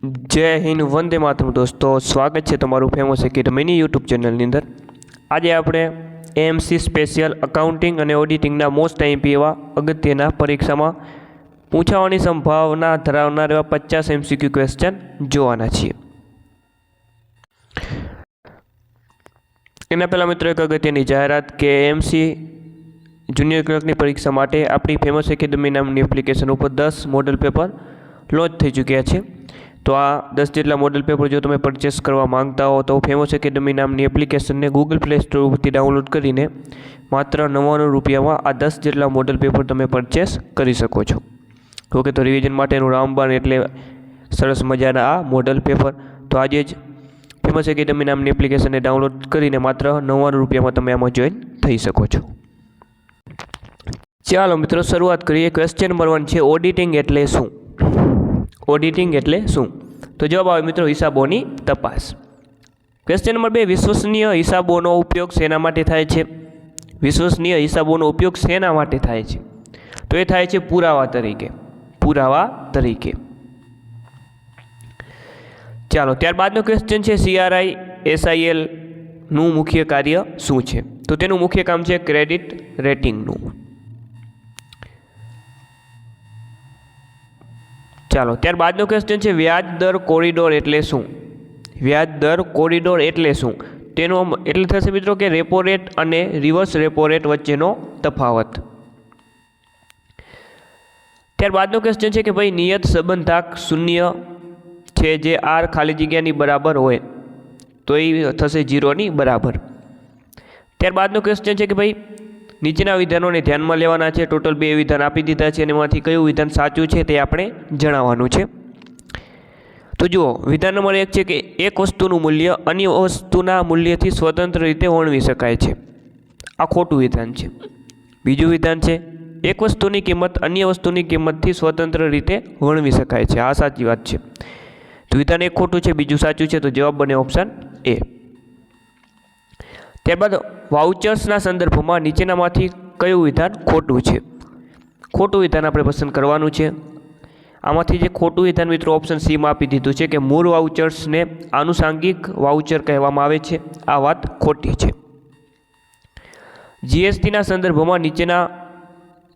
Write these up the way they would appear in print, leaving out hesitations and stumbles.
જય હિન્દ, વંદે માતરમ દોસ્તો, સ્વાગત છે તમારું ફેમસ એકેડમીની યુટ્યુબ ચેનલની અંદર। આજે આપણે એએમસી સ્પેશિયલ અકાઉન્ટિંગ અને ઓડિટિંગના મોસ્ટ આઈએમપી એવા અગત્યના પરીક્ષામાં પૂછાવાની સંભાવના ધરાવનાર એવા 50 એમસીક્યુ ક્વેશ્ચન જોવાના છીએ। એના પહેલાં મિત્રો એક અગત્યની જાહેરાત કે એએમસી જુનિયર ક્લર્કની પરીક્ષા માટે આપણી ફેમસ એકેડમી નામની એપ્લિકેશન ઉપર 10 મોડલ પેપર લોન્ચ થઈ ચૂક્યા છે। તો આ 10 જેટલા મોડલ પેપર જો તમે પરચેસ કરવા માંગતા હો તો ફેમસ એકેડમી નામની એપ્લિકેશનને ગૂગલ પ્લે સ્ટોર ઉપરથી ડાઉનલોડ કરીને માત્ર 99 રૂપિયામાં આ 10 જેટલા મોડલ પેપર તમે પરચેસ કરી શકો છો। ઓકે, તો રિવિઝન માટેનું રામબાણ એટલે સરસ મજાના આ મોડલ પેપર તો આજે જ ફેમસ એકેડમી નામની એપ્લિકેશનને ડાઉનલોડ કરીને માત્ર 99 રૂપિયામાં તમે આમાં જોઈન થઈ શકો છો। ચાલો મિત્રો શરૂઆત કરીએ। ક્વેશ્ચન નંબર 1 છે ઓડિટિંગ એટલે શું? ઓડિટિંગ એટલે શું? તો જવાબ આવે મિત્રો હિસાબોની તપાસ। ક્વેશ્ચન નંબર 2 વિશ્વસનીય હિસાબોનો ઉપયોગ શેના માટે થાય છે? વિશ્વસનીય હિસાબોનો ઉપયોગ શેના માટે થાય છે? તો એ થાય છે પુરાવા તરીકે। પુરાવા તરીકે। ચાલો ત્યારબાદનો ક્વેશ્ચન છે CRI SIL નું મુખ્ય કાર્ય શું છે? તો તેનું મુખ્ય કામ છે ક્રેડિટ રેટિંગનું। ચાલો ત્યારબાદનો ક્વેશ્ચન છે વ્યાજ દર કોરિડોર એટલે શું? વ્યાજ દર કોરિડોર એટલે શું? તેનો એટલે થશે મિત્રો કે રેપો રેટ અને રિવર્સ રેપો રેટ વચ્ચેનો તફાવત। ત્યારબાદનો ક્વેશ્ચન છે કે ભાઈ નિયત સંબંધાંક શૂન્ય છે જે આર ખાલી જગ્યાની બરાબર હોય તો એ થશે 0ની બરાબર। ત્યારબાદનો ક્વેશ્ચન છે કે ભાઈ નીચેના વિધાનોને ધ્યાનમાં લેવાના છે। ટોટલ 2 વિધાન આપી દીધા છે અને એમાંથી કયું વિધાન સાચું છે તે આપણે જણાવવાનું છે। તો જુઓ વિધાન નંબર 1 છે કે એક વસ્તુનું મૂલ્ય અન્ય વસ્તુના મૂલ્યથી સ્વતંત્ર રીતે વર્ણવી શકાય છે। આ ખોટું વિધાન છે। બીજું વિધાન છે એક વસ્તુની કિંમત અન્ય વસ્તુની કિંમતથી સ્વતંત્ર રીતે વર્ણવી શકાય છે। આ સાચી વાત છે। તો વિધાન 1 ખોટું છે, બીજું સાચું છે, તો જવાબ બને ઓપ્શન એ। ત્યારબાદ વાઉચર્સના સંદર્ભમાં નીચેનામાંથી કયું વિધાન ખોટું છે? ખોટું વિધાન આપણે પસંદ કરવાનું છે। આમાંથી જે ખોટું વિધાન મિત્રો ઓપ્શન સીમાં આપી દીધું છે કે મૂળ વાઉચર્સને આનુષાંગિક વાઉચર કહેવામાં આવે છે। આ વાત ખોટી છે। જીએસટીના સંદર્ભમાં નીચેના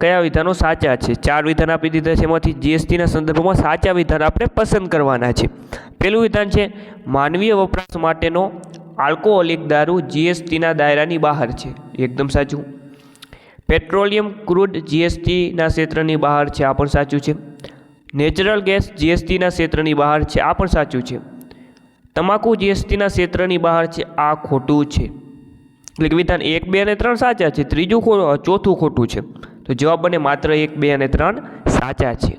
કયા વિધાનો સાચા છે? 4 વિધાન આપી દીધા છે, એમાંથી જીએસટીના સંદર્ભમાં સાચા વિધાન આપણે પસંદ કરવાના છે। પહેલું વિધાન છે માનવીય વપરાશ માટેનો આલ્કોહોલિક દારૂ જીએસટીના દાયરાની બહાર છે। એકદમ સાચું। પેટ્રોલિયમ ક્રૂડ જીએસટીના ક્ષેત્રની બહાર છે। આ પણ સાચું છે। નેચરલ ગેસ જીએસટીના ક્ષેત્રની બહાર છે। આ પણ સાચું છે। તમાકુ જીએસટીના ક્ષેત્રની બહાર છે। આ ખોટું છે। એટલે કે વિધાન 1, 2 અને 3 સાચા છે, ચોથું ખોટું છે। તો જવાબ બને માત્ર 1, 2 અને 3 સાચા છે।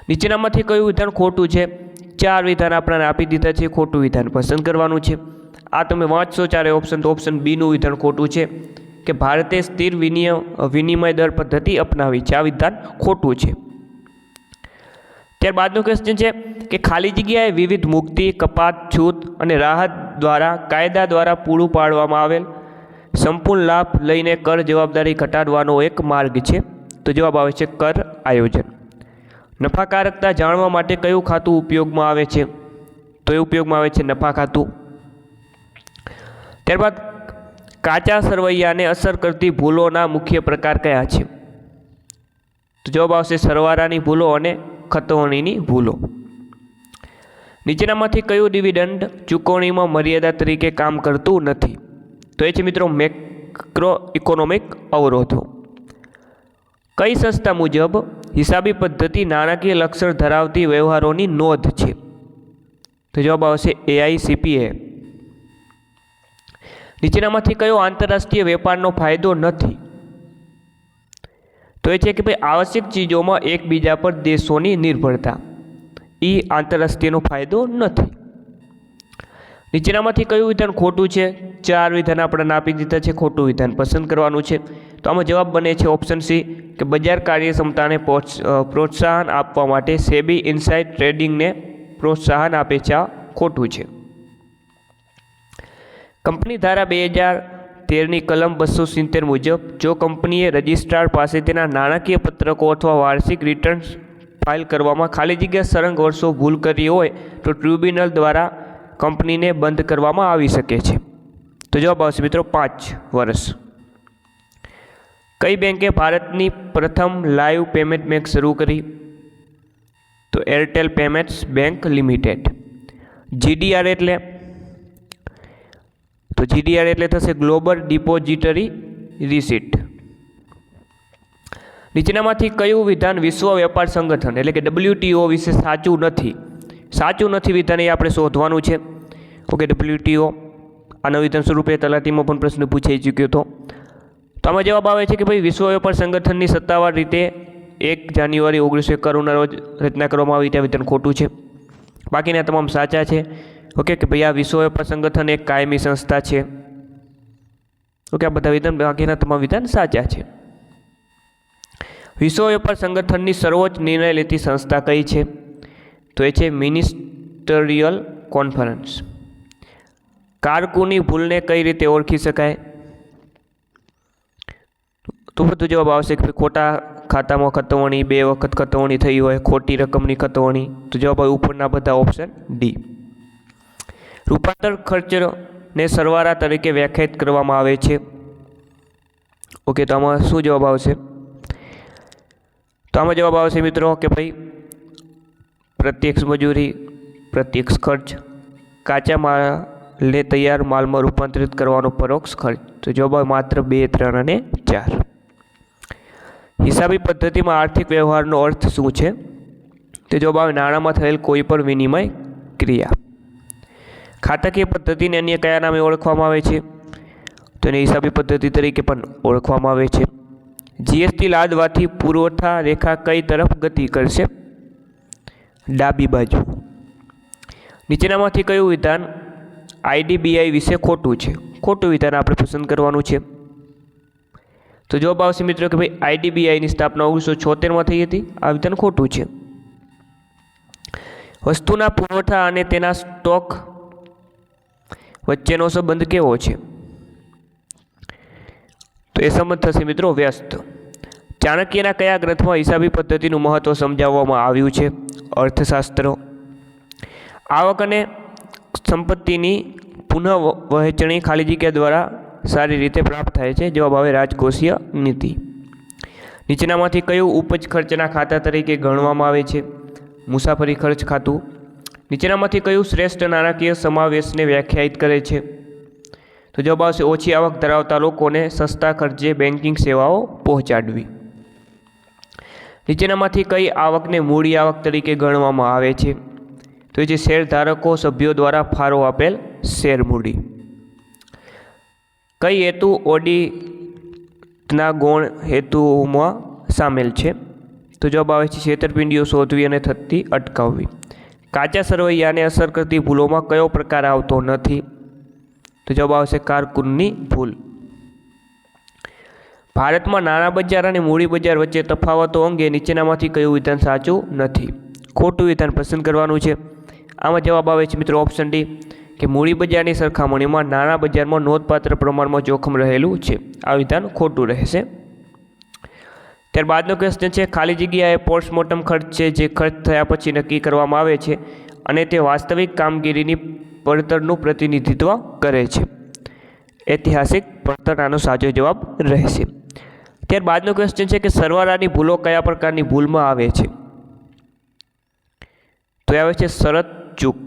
નીચેનામાંથી કયું વિધાન ખોટું છે? 4 વિધાન આપણને આપી દીધા છે, ખોટું વિધાન પસંદ કરવાનું છે। આ તમે વાંચશો 4 ઓપ્શન તો ઓપ્શન બીનું વિધાન ખોટું છે કે ભારતે સ્થિર વિનિમય દર પદ્ધતિ અપનાવી છે। આ વિધાન ખોટું છે। ત્યારબાદનો ક્વેશ્ચન છે કે ખાલી જગ્યાએ વિવિધ મુક્તિ, કપાત, છૂટ અને રાહત દ્વારા કાયદા દ્વારા પૂરું પાડવામાં આવેલ સંપૂર્ણ લાભ લઈને કર જવાબદારી ઘટાડવાનો એક માર્ગ છે। તો જવાબ આવે છે કર આયોજન। નફાકારકતા જાણવા માટે કયું ખાતું ઉપયોગમાં આવે છે? તો એ ઉપયોગમાં આવે છે નફા ખાતું। ત્યારબાદ કાચા સરવૈયાને અસર કરતી ભૂલોના મુખ્ય પ્રકાર કયા છે? તો જવાબ આવશે સરવાળાની ભૂલો અને ખતવણીની ભૂલો। નીચેનામાંથી કયું ડિવિડન્ડ ચૂકવણીમાં મર્યાદા તરીકે કામ કરતું નથી? તો એ છે મિત્રો મેક્રો ઇકોનોમિક અવરોધો। કઈ સંસ્થા મુજબ હિસાબી પદ્ધતિ નાણાકીય લક્ષણ ધરાવતી વ્યવહારોની નોંધ છે? તો જવાબ આવશે AICPA। નીચેનામાંથી કયો આંતરરાષ્ટ્રીય વેપારનો ફાયદો નથી? તો એ છે કે ભાઈ આવશ્યક ચીજોમાં એકબીજા પર દેશોની નિર્ભરતા। એ આંતરરાષ્ટ્રીયનો ફાયદો નથી। નીચેનામાંથી કયું વિધાન ખોટું છે? 4 વિધાન આપણને આપી દીધા છે, ખોટું વિધાન પસંદ કરવાનું છે। તો આમાં જવાબ બને છે ઓપ્શન સી કે બજાર કાર્યક્ષમતાને પ્રોત્સાહન આપવા માટે સેબી ઇનસાઇડ ટ્રેડિંગને પ્રોત્સાહન આપે છે। આ ખોટું છે। કંપની ધારા 2013ની કલમ 270 મુજબ જો કંપનીએ રજિસ્ટ્રાર પાસે તેના નાણાકીય પત્રકો અથવા વાર્ષિક રિટર્ન્સ ફાઇલ કરવામાં ખાલી જગ્યા સળંગ વર્ષો ભૂલ કરી હોય તો ટ્રિબ્યુનલ દ્વારા કંપનીને બંધ કરવામાં આવી શકે છે. તો જવાબ આવશે મિત્રો 5 વર્ષ. કઈ બેંકે ભારતની પ્રથમ લાઈવ પેમેન્ટ બેંક શરૂ કરી? તો Airtel payments bank limited. GDR એટલે થશે ગ્લોબલ ડિપોઝિટરી રિસીટ. નીચેનામાંથી કયું વિધાન વિશ્વ વેપાર સંગઠન એટલે કે WTO વિશે સાચું નથી વિધાન એ આપણે શોધવાનું છે. ઓકે, WTO આના વિધાન સ્વરૂપે તલાટીમાં પણ પ્રશ્ન પૂછાઈ ચૂક્યો હતો. તો આમાં જવાબ આવે છે કે ભાઈ વિશ્વ વેપાર સંગઠનની સત્તાવાર રીતે 1 જાન્યુઆરી 1951ના રોજ રચના કરવામાં આવી. ત્યાં વિધાન ખોટું છે, બાકીના તમામ સાચા છે. ઓકે, કે ભાઈ આ વિશ્વ વેપાર સંગઠન એક કાયમી સંસ્થા છે. ઓકે, આ બધા વિધાન બાકીના તમામ વિધાન સાચા છે. વિશ્વ વેપાર સંગઠનની સર્વોચ્ચ નિર્ણય લેતી સંસ્થા કઈ છે? તો એ છે મિનિસ્ટરિયલ કોન્ફરન્સ. કારકુની ભૂલને કઈ રીતે ઓળખી શકાય? તો બધું જવાબ આવશે કે ખોટા ખાતામાં ખતવણી, 2 વખત ખતવણી થઈ હોય, ખોટી રકમની ખતવણી. તો જવાબ આવે ઉપરના બધા ઓપ્શન ડી. રૂપાંતર ખર્ચને સરવાળા તરીકે વ્યાખ્યાયિત કરવામાં આવે છે. ઓકે, તો આમાં શું જવાબ આવશે? તો આમાં જવાબ આવશે મિત્રો કે ભાઈ પ્રત્યક્ષ મજૂરી, પ્રત્યક્ષ ખર્ચ, કાચા માલને તૈયાર માલમાં રૂપાંતરિત કરવાનો પરોક્ષ ખર્ચ. તો જવાબ આવે માત્ર 2, 3 અને 4. હિસાબી પદ્ધતિમાં આર્થિક વ્યવહારનો અર્થ શું છે? તો જવાબ આવે નાણાંમાં થયેલ કોઈ પણ વિનિમય ક્રિયા. ખાતાકીય પદ્ધતિને અન્ય કયા નામે ઓળખવામાં આવે છે? તો એને હિસાબી પદ્ધતિ તરીકે પણ ઓળખવામાં આવે છે. GST લાદવાથી પુરવઠા રેખા કઈ તરફ ગતિ કરશે? ડાબી બાજુ. નીચેનામાંથી કયું વિધાન IDBI વિશે ખોટું છે? ખોટું વિધાન આપણે પસંદ કરવાનું છે. તો જવાબ આવશે મિત્રો કે ભાઈ IDBIની સ્થાપના 1976માં થઈ હતી. આ વિધાન ખોટું છે. વસ્તુના પુરવઠા અને તેના સ્ટોક વચ્ચેનો સંબંધ કેવો છે? તો એ સંબંધ થશે મિત્રો વ્યસ્ત. ચાણક્યના કયા ગ્રંથમાં હિસાબી પદ્ધતિનું મહત્વ સમજાવવામાં આવ્યું છે? અર્થશાસ્ત્ર. આવક અને સંપત્તિની પુનઃ વહેંચણી ખાલી જગ્યા દ્વારા સારી રીતે પ્રાપ્ત થાય છે. જવાબ આવે રાજકોષીય નીતિ. નીચેનામાંથી કયું ઉપજ ખર્ચના ખાતા તરીકે ગણવામાં આવે છે? મુસાફરી ખર્ચ ખાતું. નીચેનામાંથી કયું શ્રેષ્ઠ નાણાકીય સમાવેશને વ્યાખ્યાયિત કરે છે? તો જવાબ આવશે ઓછી આવક ધરાવતા લોકોને સસ્તા ખર્ચે બેન્કિંગ સેવાઓ પહોંચાડવી. નીચેનામાંથી કઈ આવકને મૂડી આવક તરીકે ગણવામાં આવે છે? તો એ છે શેરધારકો સભ્યો દ્વારા ફાળો આપેલ શેર મૂડી. કઈ હેતુ ઓડિટના ગૌણ હેતુઓમાં સામેલ છે? તો જવાબ આવે છે છેતરપિંડીઓ શોધવી અને થતી અટકાવવી. કાચા સરવૈયાને અસર કરતી ભૂલોમાં કયો પ્રકાર આવતો નથી? તો જવાબ આવશે કારકુનની ભૂલ. ભારતમાં નાણાં બજાર અને મૂડી બજાર વચ્ચે તફાવતો અંગે નીચેનામાંથી કયું વિધાન સાચું નથી? ખોટું વિધાન પસંદ કરવાનું છે. આમાં જવાબ આવે છે મિત્રો ઓપ્શન ડી કે મૂડી બજારની સરખામણીમાં નાણાં બજારમાં નોંધપાત્ર પ્રમાણમાં જોખમ રહેલું છે. આ વિધાન ખોટું રહેશે. ત્યારબાદનો ક્વેશ્ચન છે ખાલી જગ્યા એ પોસ્ટમોર્ટમ ખર્ચ છે જે ખર્ચ થયા પછી નક્કી કરવામાં આવે છે અને તે વાસ્તવિક કામગીરીની પડતરનું પ્રતિનિધિત્વ કરે છે. ઐતિહાસિક પડતર આનો સાચો જવાબ રહેશે. ત્યારબાદનો ક્વેશ્ચન છે કે સરવાળાની ભૂલો કયા પ્રકારની ભૂલમાં આવે છે? તો આવે છે શરત ચૂક.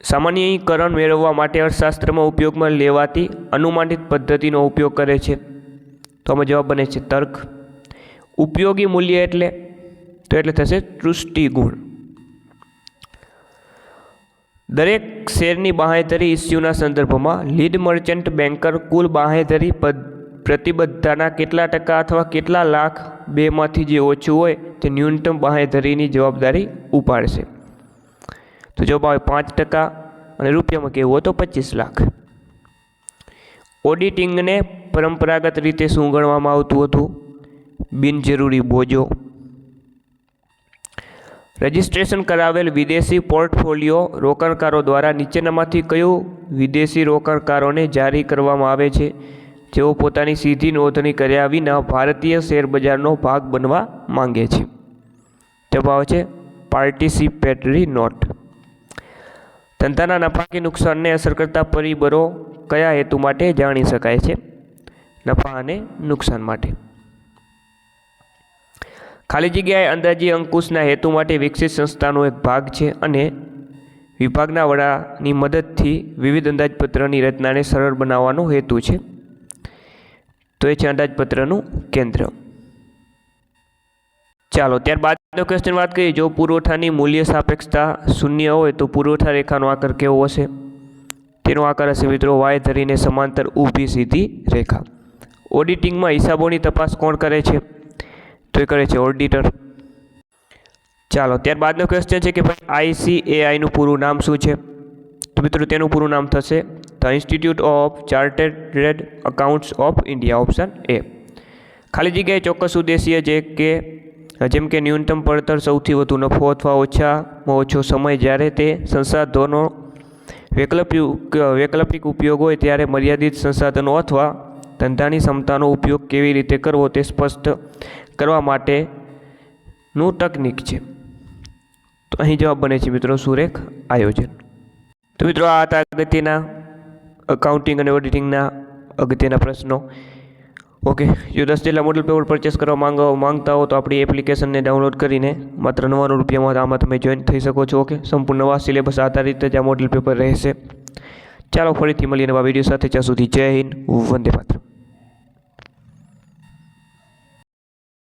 સામાન્યીકરણ મેળવવા માટે અર્થશાસ્ત્રમાં ઉપયોગમાં લેવાતી અનુમાનિત પદ્ધતિનો ઉપયોગ કરે છે. તો આમાં જવાબ બને છે તર્ક. ઉપયોગી મૂલ્ય એટલે થશે તૃષ્ટિગુણ. દરેક શેરની બાંહેધરી ઇસ્યુના સંદર્ભમાં લીડ મર્ચન્ટ બેન્કર કુલ બાંહેધરી પ્રતિબદ્ધતાના કેટલા ટકા અથવા કેટલા લાખ બેમાંથી જે ઓછું હોય તે ન્યૂનતમ બાંહેધરીની જવાબદારી ઉપાડશે? તો જવાબ આવે 5% અને રૂપિયામાં કહેવું હોય તો 25 લાખ. ઓડિટિંગને પરંપરાગત રીતે શું ગણવામાં આવતું હતું? બિનજરૂરી બોજો. રજિસ્ટ્રેશન કરાવેલ વિદેશી પોર્ટફોલિયો રોકાણકારો દ્વારા નીચેનામાંથી કયું વિદેશી રોકાણકારોને જારી કરવામાં આવે છે? જેઓ પોતાની સીધી નોંધણી કર્યા વિના ભારતીય શેર બજારનો ભાગ બનવા માંગે છે. જવાબ આવે છે પાર્ટિસિપેટરી નોટ. ધંધાના નફા કે નુકસાનને અસર કરતા પરિબળો કયા હેતુ માટે જાણી શકાય છે? નફા અને નુકસાન માટે. ખાલી જગ્યાએ અંદાજી અંકુશના હેતુ માટે વિકસિત સંસ્થાનો એક ભાગ છે અને વિભાગના વડાની મદદથી વિવિધ અંદાજપત્રની રચનાને સરળ બનાવવાનો હેતુ છે. તો એ છે અંદાજપત્રનું કેન્દ્ર. ચાલો ત્યારબાદનો ક્વેશ્ચન વાત કરીએ. જો પુરવઠાની મૂલ્ય સાપેક્ષતા શૂન્ય હોય તો પુરવઠા રેખાનો આકાર કેવો હશે? તેનો આકાર હશે મિત્રો વાય ધરીને સમાંતર ઊભી સીધી રેખા. ઓડિટિંગમાં હિસાબોની તપાસ કોણ કરે છે? તો એ કરે છે ઓડિટર. ચાલો ત્યારબાદનો ક્વેશ્ચન છે કે ભાઈ ICAIનું પૂરું નામ શું છે? તો મિત્રો તેનું પૂરું નામ થશે the institute of chartered accountants of India. Option A. ખાલી જગ્યાએ ચોક્કસ ઉદ્દેશ્ય જેમ કે ન્યૂનતમ પડતર, સૌથી વધુ નફો અથવા ઓછામાં ઓછો સમય. જ્યારે તે સંસાધનો વૈકલ્પિક ઉપયોગ હોય ત્યારે મર્યાદિત સંસાધનો અથવા ધંધાની ક્ષમતાનો ઉપયોગ કેવી રીતે કરવો તે સ્પષ્ટ કરવા માટેનું તકનીક છે. તો અહીં જવાબ બને છે મિત્રો સુરેખ આયોજન. તો મિત્રો આ હતા અગત્યના અકાઉન્ટિંગ અને ઓડિટિંગના અગત્યના પ્રશ્નો. ઓકે, જો 10 જેટલા મોડલ પેપર પરચેસ કરવા માંગતા હો તો આપણી એપ્લિકેશનને ડાઉનલોડ કરીને માત્ર 99 રૂપિયામાં આમાં તમે જોઈન થઈ શકો છો. ઓકે, સંપૂર્ણ નવા સિલેબસ આધારિત જ આ મોડલ પેપર રહેશે. ચાલો ફરીથી મળીએ નવા વિડીયો સાથે. ત્યાં સુધી જય હિન્દ, વંદે માતરમ.